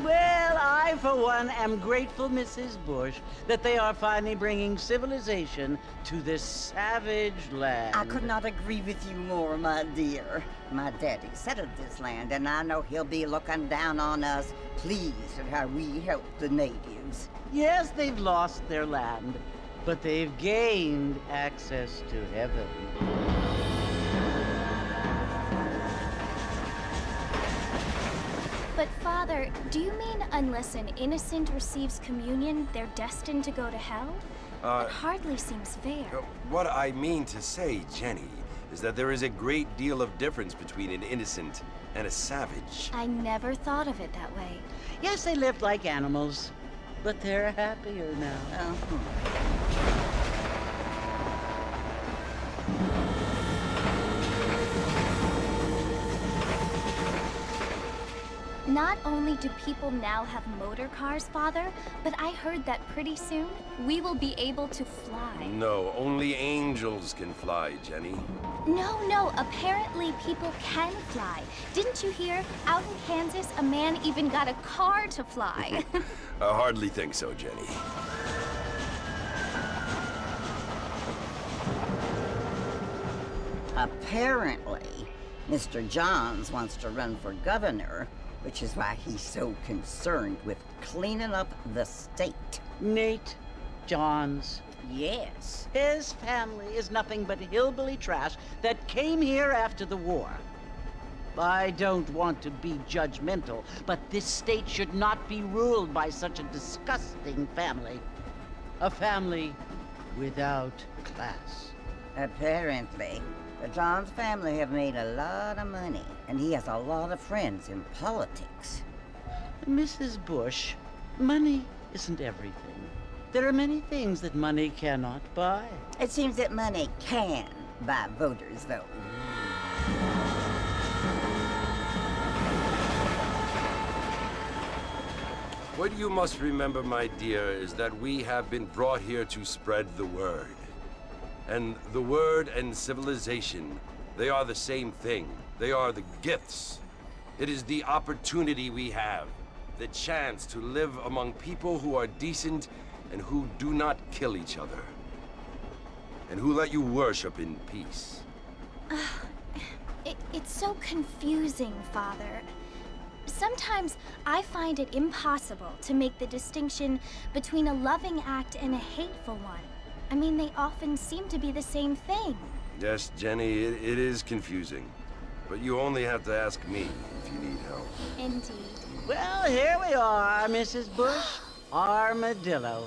Well, I, for one, am grateful, Mrs. Bush, that they are finally bringing civilization to this savage land. I could not agree with you more, my dear. My daddy settled this land, and I know he'll be looking down on us, pleased at how we help the natives. Yes, they've lost their land, but they've gained access to heaven. But Father, do you mean unless an innocent receives communion, they're destined to go to hell? It hardly seems fair. What I mean to say, Jenny, is that there is a great deal of difference between an innocent and a savage. I never thought of it that way. Yes, they lived like animals, but they're happier now. Not only do people now have motor cars, Father, but I heard that pretty soon we will be able to fly. No, only angels can fly, Jenny. No, apparently people can fly. Didn't you hear? Out in Kansas, a man even got a car to fly. I hardly think so, Jenny. Apparently, Mr. Johns wants to run for governor, which is why he's so concerned with cleaning up the state. Nate Johns. Yes. His family is nothing but hillbilly trash that came here after the war. I don't want to be judgmental, but this state should not be ruled by such a disgusting family. A family without class. Apparently. The Johns family have made a lot of money, and he has a lot of friends in politics. Mrs. Bush, money isn't everything. There are many things that money cannot buy. It seems that money can buy voters, though. What you must remember, my dear, is that we have been brought here to spread the word. And the word and civilization, they are the same thing. They are the gifts. It is the opportunity we have, the chance to live among people who are decent and who do not kill each other. And who let you worship in peace? It's so confusing, Father. Sometimes I find it impossible to make the distinction between a loving act and a hateful one. I mean, they often seem to be the same thing. Yes, Jenny, it is confusing. But you only have to ask me if you need help. Indeed. Well, here we are, Mrs. Bush. Armadillo.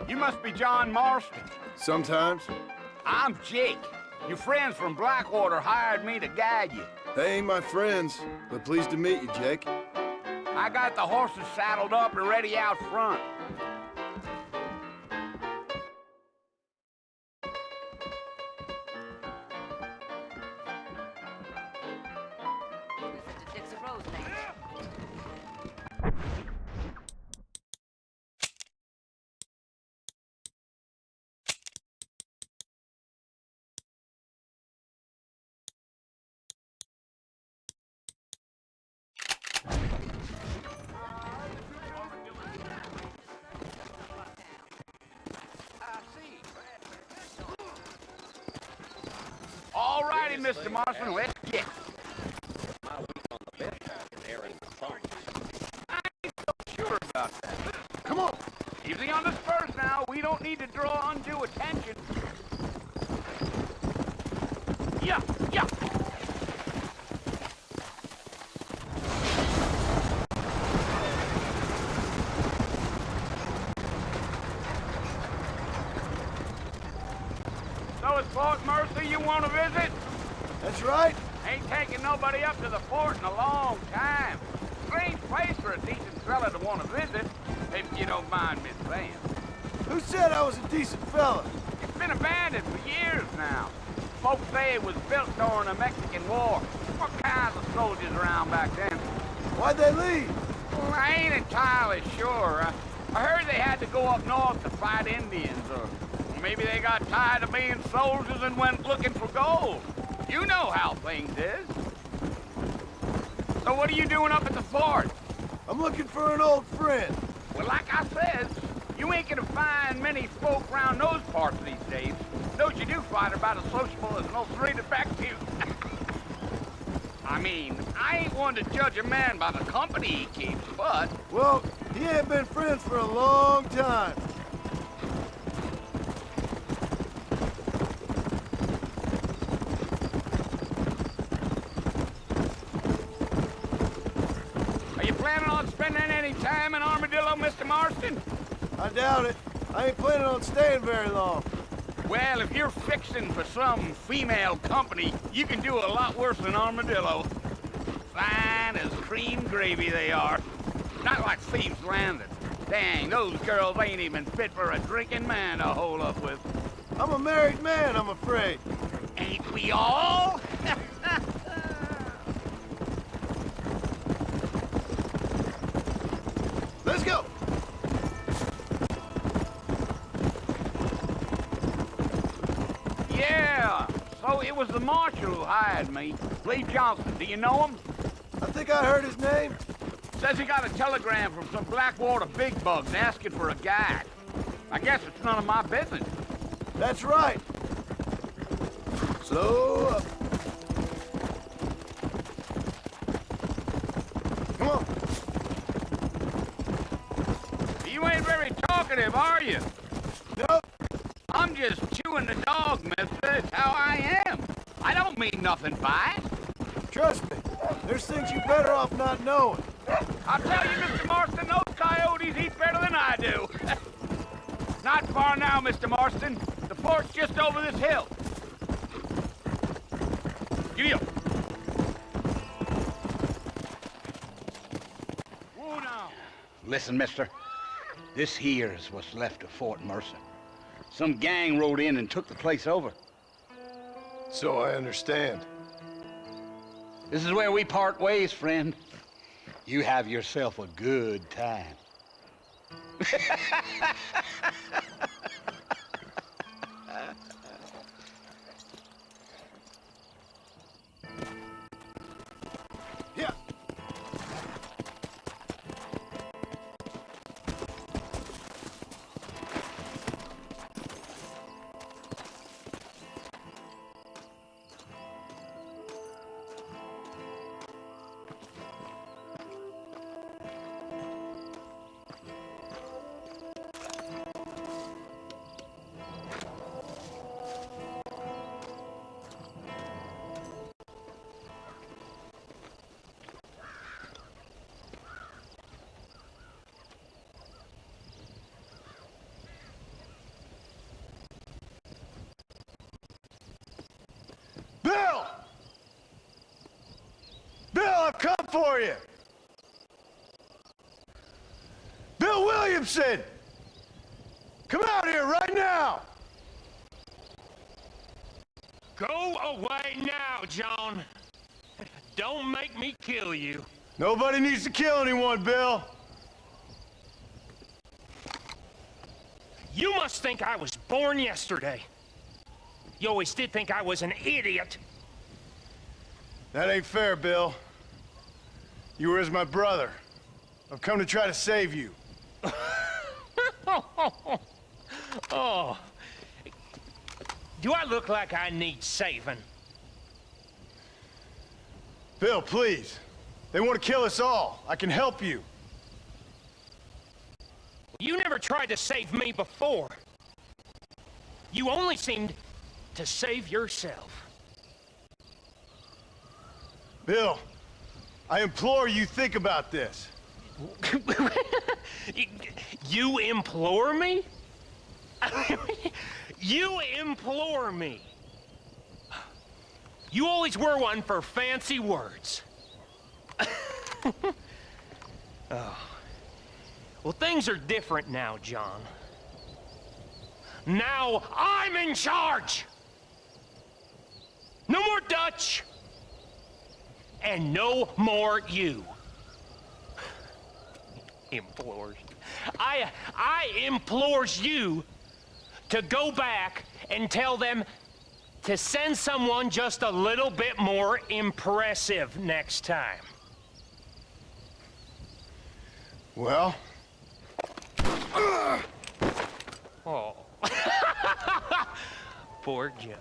You must be John Marston. Sometimes. I'm Jake. Your friends from Blackwater hired me to guide you. They ain't my friends, but pleased to meet you, Jake. I got the horses saddled up and ready out front. All righty, Mr. Marston, let's get. I ain't so sure about that. Come on. Easy on the spurs now. We don't need to draw undue attention. Yeah, yeah. So it's Fort Mercy you want to visit? That's right. Ain't taking nobody up to the fort in a long time. Strange place for a decent fella to want to visit, if you don't mind me saying. Who said I was a decent fella? It's been abandoned for years now. Folks say it was built during the Mexican War. What kinds of soldiers around back then? Why'd they leave? Well, I ain't entirely sure. I heard they had to go up north to fight Indians, or maybe they got tired of being soldiers and went looking for gold. You know how things is. So what are you doing up at the fort? I'm looking for an old friend. Well, like I said, you ain't gonna find many folk around those parts these days. Those you do find are about as sociable as an old straight back to you. I mean, I ain't one to judge a man by the company he keeps, but... Well, he ain't been friends for a long time. Are you planning on spending any time in Armadillo, Mr. Marston? I doubt it. I ain't planning on staying very long. Well, if you're fixing for some female company, you can do a lot worse than Armadillo. Fine as cream gravy they are. Not like Thieves' Landing. Dang, those girls ain't even fit for a drinking man to hole up with. I'm a married man, I'm afraid. Ain't we all? Let's go. Yeah, so it was the marshal who hired me. Lee Johnson, do you know him? I think I heard his name. Says he got a telegram from some Blackwater big bugs asking for a guide. I guess it's none of my business. That's right. Slow up. Come on. just chewing the dog, mister. It's how I am. I don't mean nothing by it. Trust me, there's things you better off not knowing. I'll tell you, Mr. Marston, those coyotes eat better than I do. Not far now, Mr. Marston. The fort's just over this hill. Giddy up. Whoa now. Listen, mister. This here's what's left of Fort Mercer. Some gang rode in and took the place over. So I understand. This is where we part ways, friend. You have yourself a good time. Yeah. Bill! Bill, I've come for you! Bill Williamson! Come out here right now! Go away now, John. Don't make me kill you. Nobody needs to kill anyone, Bill. You must think I was born yesterday. You always did think I was an idiot. That ain't fair, Bill. You were as my brother. I've come to try to save you. Oh. Do I look like I need saving? Bill, please. They want to kill us all. I can help you. You never tried to save me before. You only seemed to save yourself. Bill, I implore you think about this. You implore me? You implore me? You always were one for fancy words. Oh. Well, things are different now, John. Now I'm in charge! No more Dutch! And no more you. Implores. I implores you to go back and tell them to send someone just a little bit more impressive next time. Well? Oh. Poor John.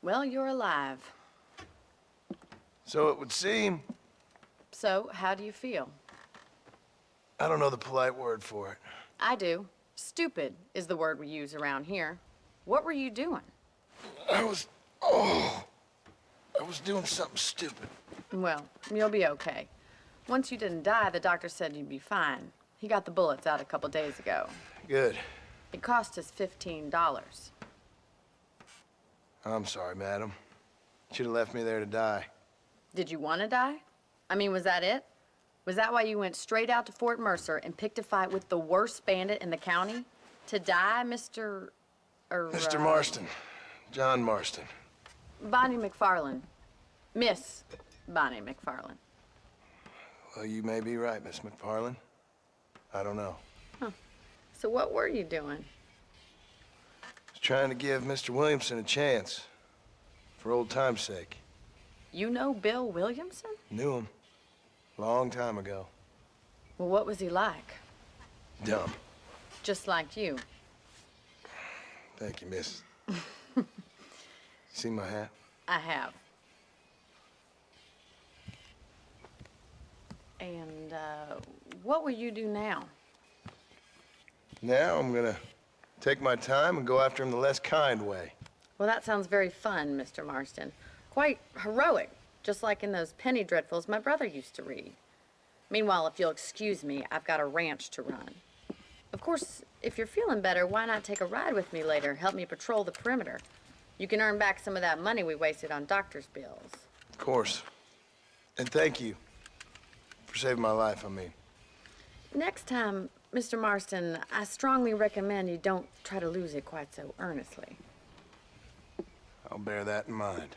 Well, you're alive. So it would seem. So, how do you feel? I don't know the polite word for it. I do. Stupid is the word we use around here. What were you doing? I was doing something stupid. Well, you'll be okay. Once you didn't die, the doctor said you'd be fine. He got the bullets out a couple days ago. Good. It cost us $15. I'm sorry, madam. Should have left me there to die. Did you want to die? I mean, was that it? Was that why you went straight out to Fort Mercer and picked a fight with the worst bandit in the county? To die, Mr. Mr. Marston. John Marston. Bonnie McFarland. Miss Bonnie McFarland. Well, you may be right, Miss McFarland. I don't know. Huh. So what were you doing? Was trying to give Mr. Williamson a chance. For old time's sake. You know Bill Williamson? Knew him. Long time ago. Well, what was he like? Dumb. Just like you. Thank you, miss. See my hat? I have. And, what will you do now? Now I'm gonna take my time and go after him the less kind way. Well, that sounds very fun, Mr. Marston. Quite heroic, just like in those penny dreadfuls my brother used to read. Meanwhile, if you'll excuse me, I've got a ranch to run. Of course, if you're feeling better, why not take a ride with me later? Help me patrol the perimeter. You can earn back some of that money we wasted on doctor's bills. Of course. And thank you for saving my life, I mean. Next time, Mr. Marston, I strongly recommend you don't try to lose it quite so earnestly. I'll bear that in mind.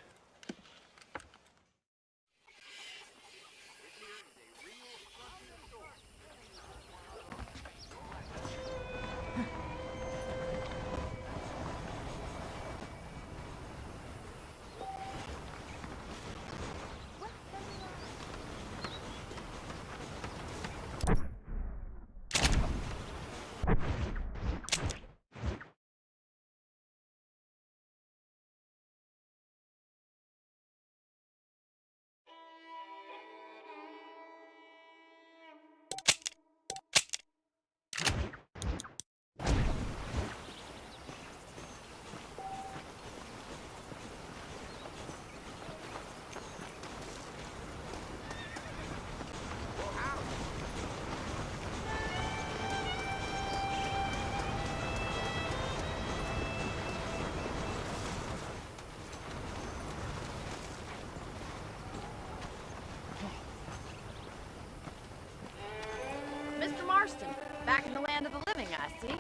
Mr. Marston, back in the land of the living, I see.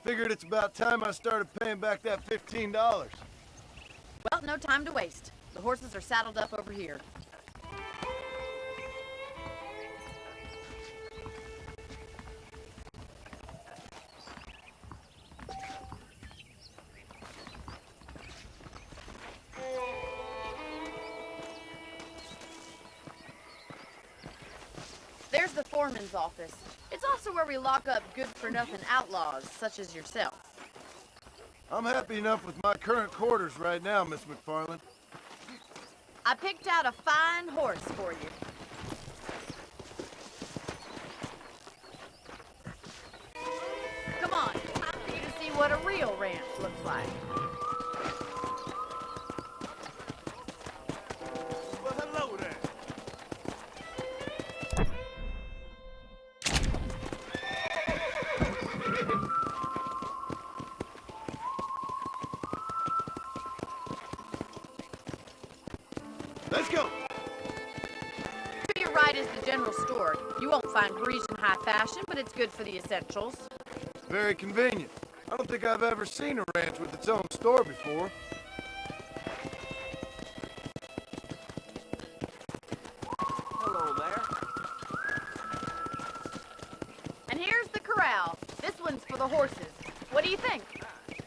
Figured it's about time I started paying back that $15. Well, no time to waste. The horses are saddled up over here. There's the foreman's office. It's also where we lock up good-for-nothing outlaws, such as yourself. I'm happy enough with my current quarters right now, Miss McFarland. I picked out a fine horse for you. Come on, time for you to see what a real ranch looks like. Well, hello there. Let's go. To your right is the general store. You won't find Parisian high fashion, but it's good for the essentials. Very convenient. I don't think I've ever seen a ranch with its own store before. Hello there. And here's the corral. This one's for the horses. What do you think?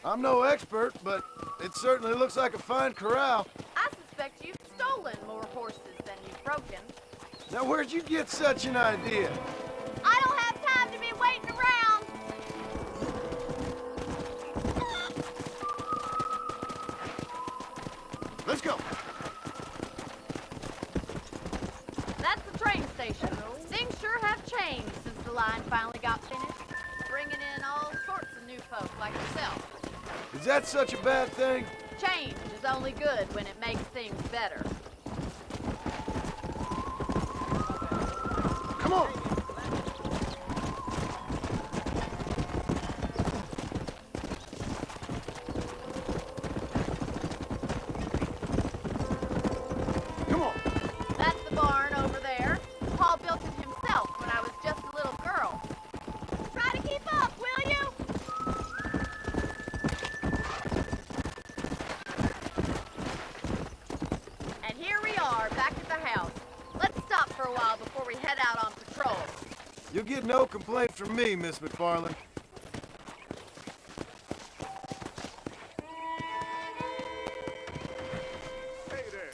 I'm no expert, but it certainly looks like a fine corral. I suspect you've stolen more horses than you've broken. Now, where'd you get such an idea? I don't have time to be waiting around. Let's go. That's the train station. Things sure have changed since the line finally got finished, bringing in all sorts of new folk like yourself. Is that such a bad thing? Change is only good when it makes things better. Come on. we head out on patrol. You'll get no complaint from me, Miss McFarland. Hey there.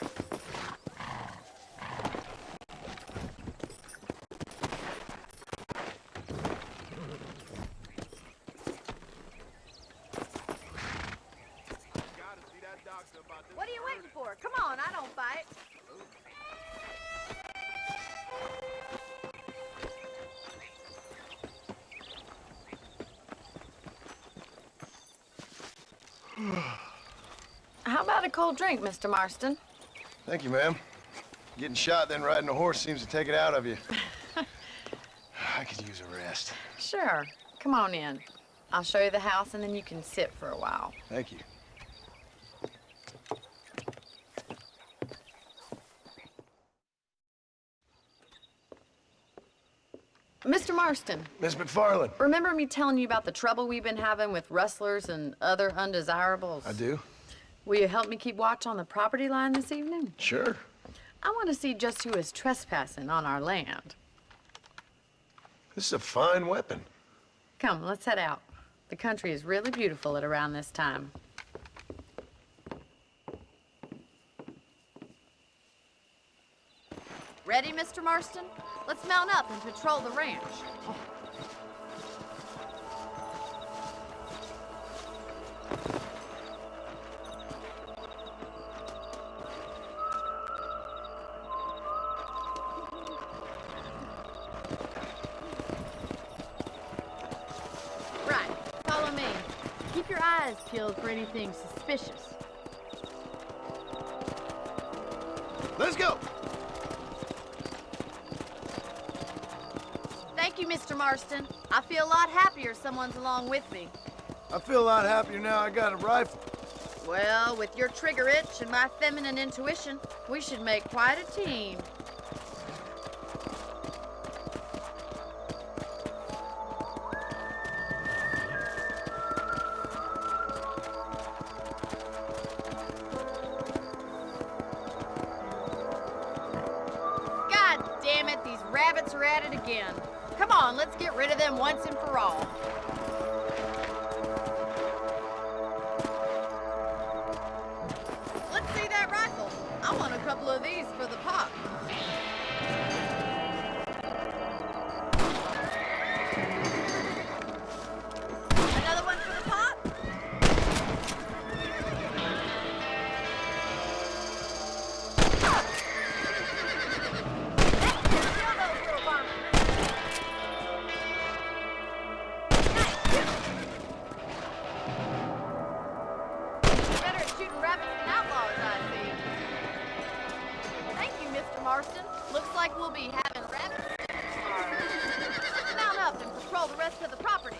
What are you waiting for? Come on, I don't bite. How about a cold drink, Mr. Marston? Thank you, ma'am. Getting shot, then riding a horse seems to take it out of you. I could use a rest. Sure. Come on in. I'll show you the house, and then you can sit for a while. Thank you. Mr. Marston, Miss McFarland. remember me telling you about the trouble we've been having with rustlers and other undesirables? I do? Will you help me keep watch on the property line this evening? Sure. I want to see just who is trespassing on our land. This is a fine weapon. Come, let's head out. The country is really beautiful at around this time. Ready, Mr. Marston? Let's mount up and patrol the ranch. Right, follow me. Keep your eyes peeled for anything suspicious. Let's go! Thank you, Mr. Marston. I feel a lot happier someone's along with me. I feel a lot happier now I got a rifle. Well, with your trigger itch and my feminine intuition, we should make quite a team. God damn it, these rabbits are at it again. Come on, let's get rid of them once and for all. Let's see that rifle. I want a couple of these for the pop. Another one for the pop? Kill those little bombers. Better at shooting rabbits than outlaws, I see. Thank you, Mr. Marston. Looks like we'll be having rabbits tomorrow. Let's mount up and patrol the rest of the property.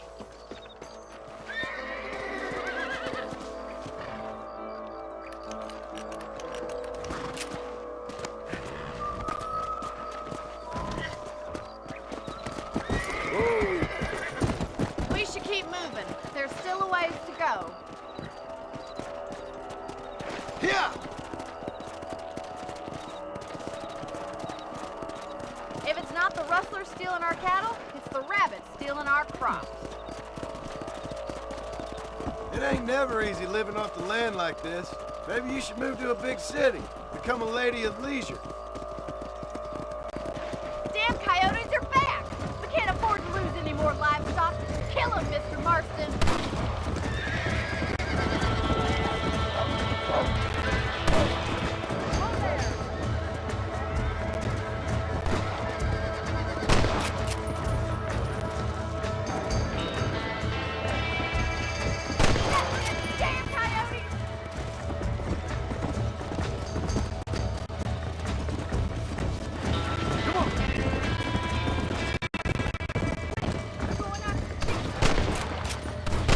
We should keep moving. There's still a ways to go. Yeah! If it's not the rustlers stealing our cattle, it's the rabbits stealing our crops. It ain't never easy living off the land like this. Maybe you should move to a big city. Become a lady of leisure. Damn coyotes are back! We can't afford to lose any more livestock. Kill them, Mr. Marston. Whoa there. Damn coyotes! Going after the chickens.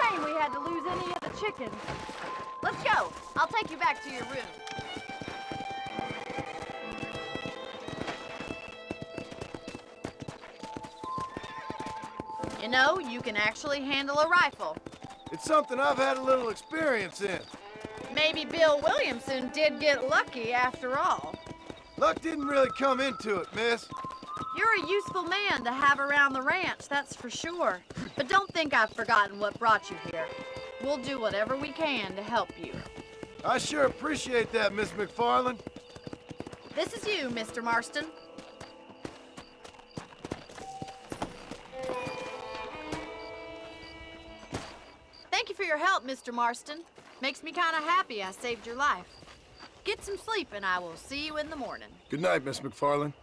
shame we had to lose any of the chickens. Let's go. I'll take you back to your room. You know, you can actually handle a rifle. It's something I've had a little experience in. Maybe Bill Williamson did get lucky after all. Luck didn't really come into it, miss. You're a useful man to have around the ranch, that's for sure. But don't think I've forgotten what brought you here. We'll do whatever we can to help you. I sure appreciate that, Miss McFarland. This is you, Mr. Marston. Thank you for your help, Mr. Marston. Makes me kind of happy I saved your life. Get some sleep and I will see you in the morning. Good night, Miss McFarland.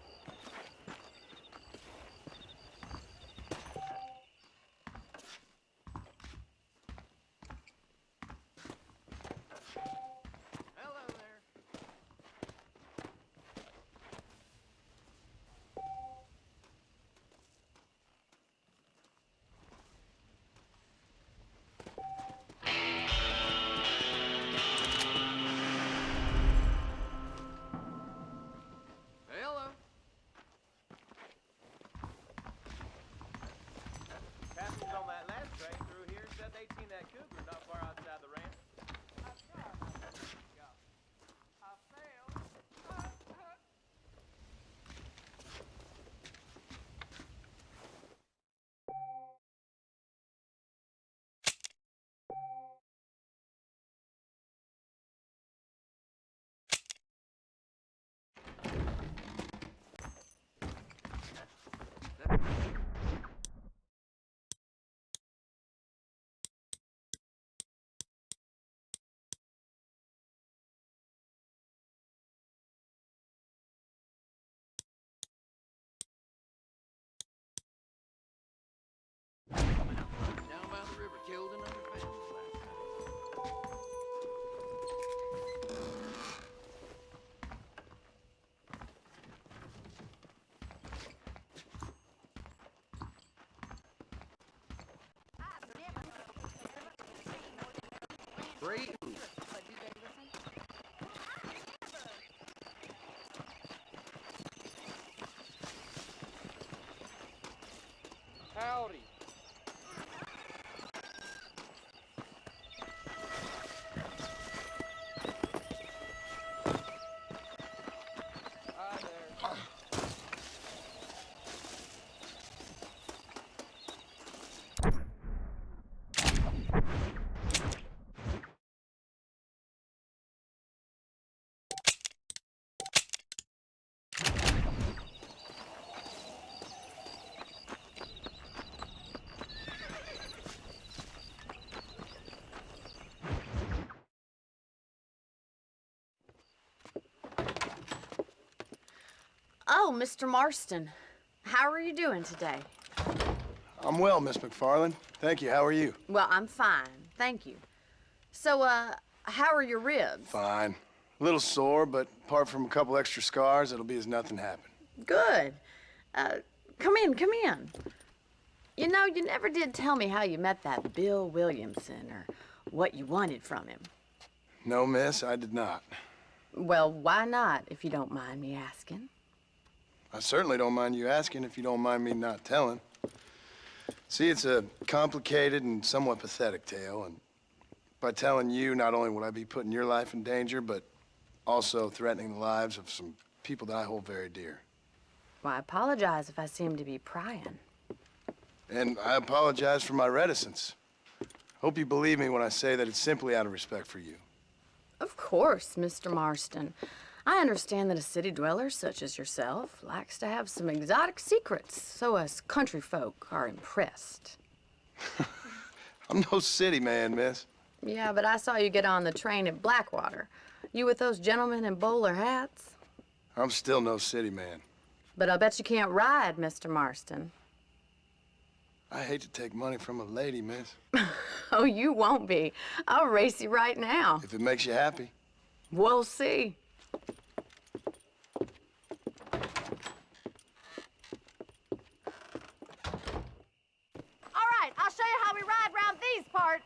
Hello there. Hello. Passengers on that last train through here said they'd seen that cougar not far outside the ranch. Down by the river, killed another family last night. Great. Howdy. Hi there. Oh, Mr. Marston. How are you doing today? I'm well, Miss McFarland. Thank you. How are you? Well, I'm fine. Thank you. So, how are your ribs? Fine. A little sore, but apart from a couple extra scars, it'll be as nothing happened. Good. Come in, come in. You know, you never did tell me how you met that Bill Williamson or what you wanted from him. No, miss, I did not. Well, why not, if you don't mind me asking? I certainly don't mind you asking if you don't mind me not telling. See, it's a complicated and somewhat pathetic tale, and by telling you, not only would I be putting your life in danger, but also threatening the lives of some people that I hold very dear. Well, I apologize if I seem to be prying. And I apologize for my reticence. Hope you believe me when I say that it's simply out of respect for you. Of course, Mr. Marston. I understand that a city dweller such as yourself likes to have some exotic secrets, so us country folk are impressed. I'm no city man, miss. Yeah, but I saw you get on the train at Blackwater. You with those gentlemen in bowler hats? I'm still no city man. But I'll bet you can't ride, Mr. Marston. I hate to take money from a lady, miss. Oh, you won't be. I'll race you right now. If it makes you happy. We'll see. All right, I'll show you how we ride round these parts.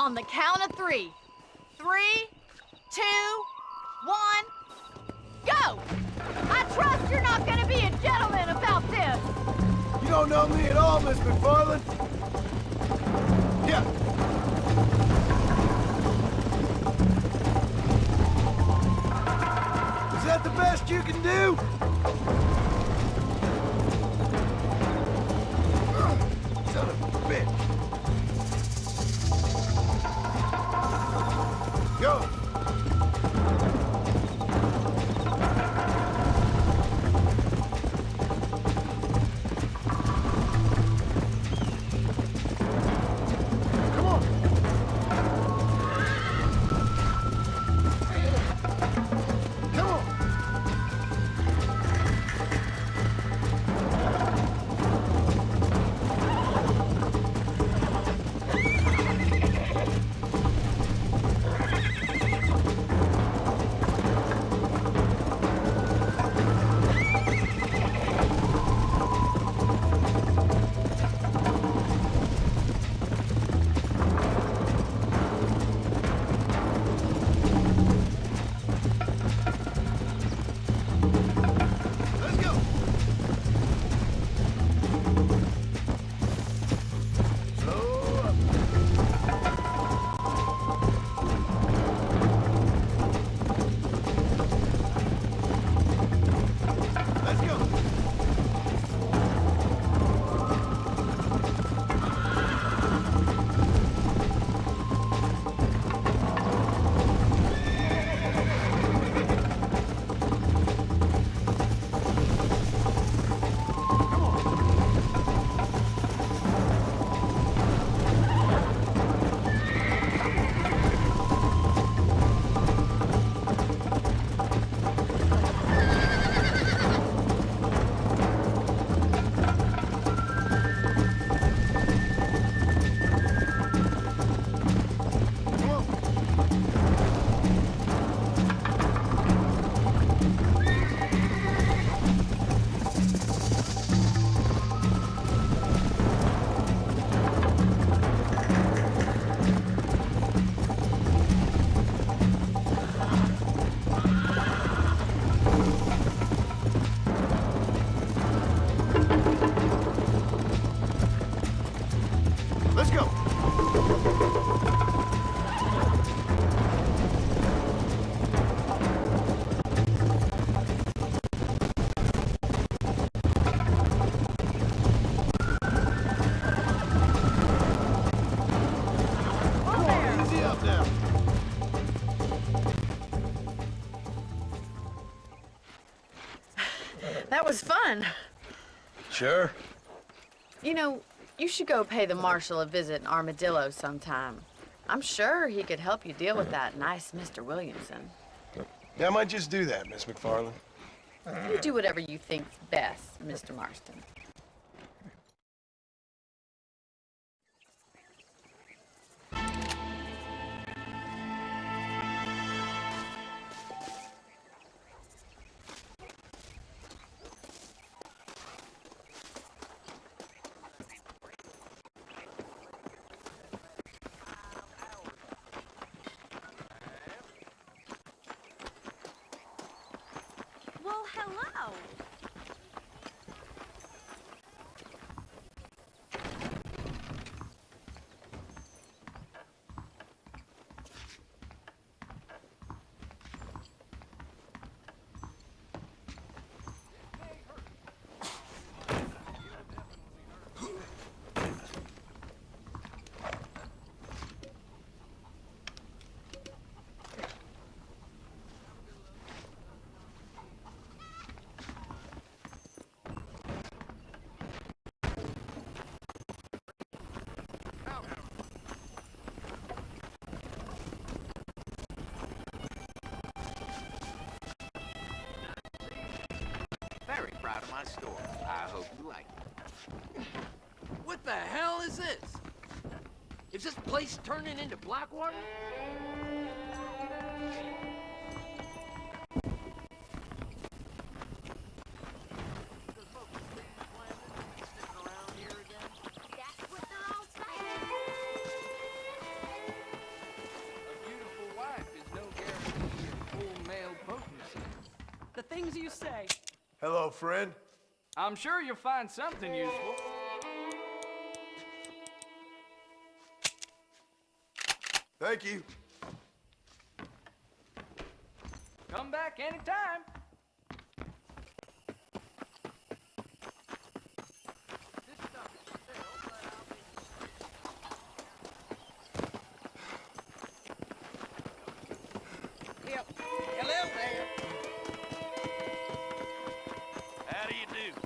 On the count of 3. 3, 2, 1, go! I trust you're not gonna be a gentleman about this! You don't know me at all, Miss McFarland. Yeah. Is that the best you can do? Son of a bitch. Go. Let's go. Come on, easy up now. That was fun. Sure. You know, you should go pay the marshal a visit in Armadillo sometime. I'm sure he could help you deal with that nice Mr. Williamson. Yeah, I might just do that, Miss McFarland. You do whatever you think's best, Mr. Marston. Well, hello. Very proud of my store. I hope you like it. What the hell is this? Is this place turning into Blackwater? you say? Hello, friend. I'm sure you'll find something useful. Thank you. Come back anytime. Hello there. How do you do?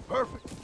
Perfect.